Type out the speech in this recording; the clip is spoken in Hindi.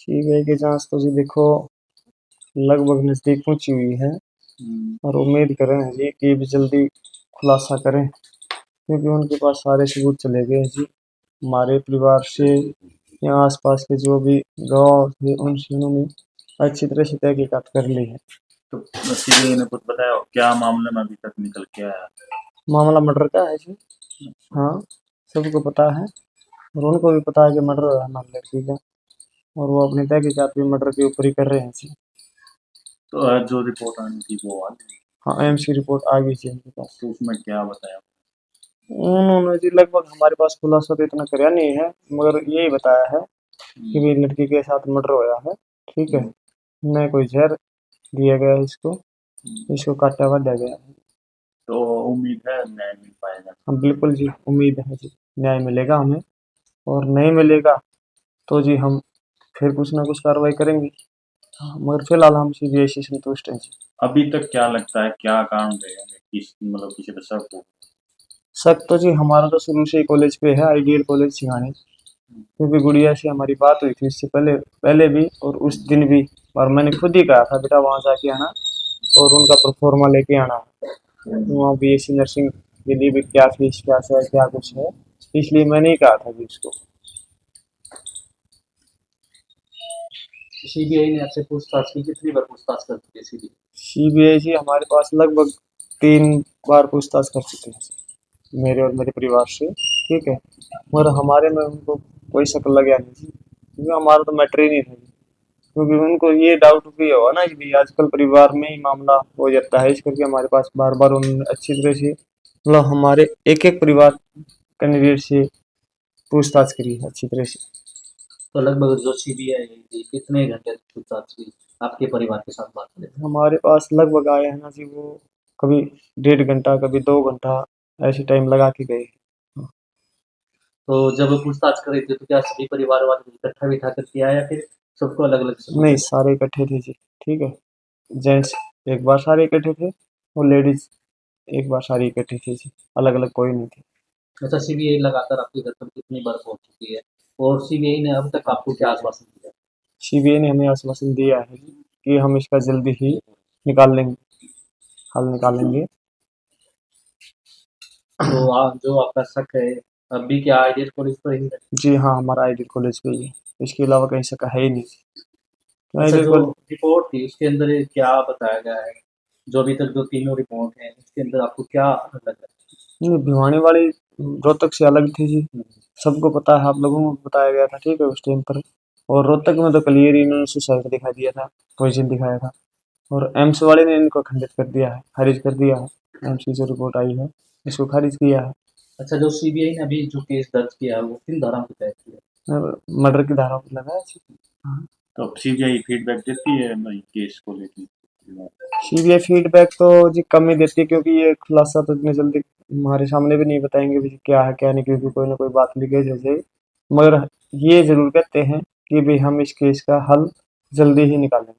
सीबीआई की जांच तो जी देखो लगभग नजदीक पहुंची हुई है और उम्मीद कर रहे हैं जी कि भी जल्दी खुलासा करें क्योंकि उनके पास सारे सबूत चले गए हैं जी। हमारे परिवार से या आसपास के जो भी गांव थे उनसे उन्होंने अच्छी तरह से तहकीकात कर ली है। तो सीबीआई ने कुछ बताया क्या मामले में अभी तक निकल के आया? मामला मर्डर का है जी। हाँ, सबको पता है और उनको भी पता है कि मर्डर हुआ है हमारी लड़की का और वो अपनी तहकीकात भी मर्डर के ऊपर ही कर रहे हैं जी। तो जो रिपोर्ट आनी थी वो आ गई? हाँ, एम्स की रिपोर्ट आ गई थी उनके पास। तो उसमें क्या बताया? उन्होंने जी लगभग हमारे पास खुलासा तो इतना कराया नहीं है मगर यही बताया है कि भी लड़की के साथ मर्डर होया है। ठीक है, न कोई जहर दिया गया है इसको, इसको काटा वाटा गया है। तो उम्मीद है न्याय मिल पाएगा? हम बिल्कुल जी उम्मीद है जी न्याय मिलेगा हमें और नहीं मिलेगा तो जी हम फिर कुछ ना कुछ कार्रवाई करेंगे। हाँ, मगर फिलहाल हम सीबीआई से संतुष्ट हैं जी। अभी तक क्या लगता है क्या कारण रहेगा किस मतलब किसी पे शक हो? शक तो जी हमारा तो शुरू से ही कॉलेज पे है, आइडियल कॉलेज सिंघानी, क्योंकि गुड़िया से हमारी बात हुई थी इससे पहले पहले भी और उस दिन भी। और मैंने खुद ही कहा था बेटा वहाँ जाके आना और उनका प्रोफार्मा लेके आना। वहाँ बीएससी नर्सिंग के लिए भी क्या फीस क्या है क्या कुछ है, इसलिए मैंने ही कहा था कि उसको। सीबीआई ने आपसे पूछताछ की, कितनी बार पूछताछ कर चुकी है सीबीआई? सीबीआई जी हमारे पास लगभग 3 बार पूछताछ कर चुके हैं मेरे और मेरे परिवार से। ठीक है, मगर हमारे में उनको कोई शक लगा नहीं जी क्योंकि हमारा तो मैटर ही नहीं था जी। क्योंकि उनको ये डाउट भी होगा ना कि आजकल परिवार में ही मामला हो जाता है, इस करके हमारे पास बार बार उन्होंने अच्छी तरह से मतलब हमारे एक एक परिवार कैंडिडेट से पूछताछ करी है अच्छी तरह से। तो लगभग जो सीबीआई थी कितने घंटे तक पूछताछ की आपके परिवार के साथ बात करें? हमारे पास लगभग आए हैं ना जी वो कभी 1.5 घंटा कभी 2 घंटा ऐसे टाइम लगा के गए। तो जब पूछताछ कर रहे थे तो क्या सभी परिवार वाले को इकट्ठा बिठा कर किया या फिर सबको अलग अलग सबूत नहीं, दिए? सारे इकट्ठे थे जी। ठीक है, जेंट्स एक बार सारे इकट्ठे थे और लेडीज एक बार सारी इकट्ठी थी जी, अलग अलग कोई नहीं थी। अच्छा, सीबीआई लगातार आपके घर पर कितनी बार पहुंच चुकी है और सीबीआई ने अब तक आपको क्या आश्वासन दिया? सीबीआई ने हमें आश्वासन दिया है जी कि हम इसका जल्दी ही निकाल लेंगे, हल निकालेंगे। तो जो आपका शक है अभी क्या आइडियल कॉलेज पर ही है? जी हाँ, हमारा आइडियल कॉलेज पे ही है, इसके अलावा कहीं से का है ही नहीं। तो अच्छा, आइडियल जो कॉलेज रिपोर्ट थी उसके अंदर ये क्या बताया गया है? जो अभी तक जो तीनों रिपोर्ट हैं उसके अंदर आपको क्या लग रहा नहीं, भिवानी वाली रोहतक से अलग थी जी। है? सबको पता है, आप लोगों को बताया गया था ठीक है उस टाइम पर। और रोहतक में तो क्लियर ही इन्होंने सुसाइड दिखा दिया था, पॉइजन दिखाया था। और एम्स वाले ने इनको खंडित कर दिया है, खारिज कर दिया है। एम्स की जो रिपोर्ट आई है इसको खारिज किया है। अच्छा, जो सीबीआई ने अभी जो केस दर्ज किया है वो किन धाराओं के तहत किया मर्डर की धारा पर लगा है जी। हाँ। है? तो सीबीआई फीडबैक देती है भाई केस को लेकर? सीबीआई फीडबैक तो जी कम ही देती है क्योंकि ये खुलासा तो इतने जल्दी हमारे सामने भी नहीं बताएंगे भी क्या है क्या नहीं, क्योंकि कोई ना कोई बात लीकेज हो जाए। मगर ये जरूर कहते हैं कि भी हम इस केस का हल जल्दी ही निकालेंगे।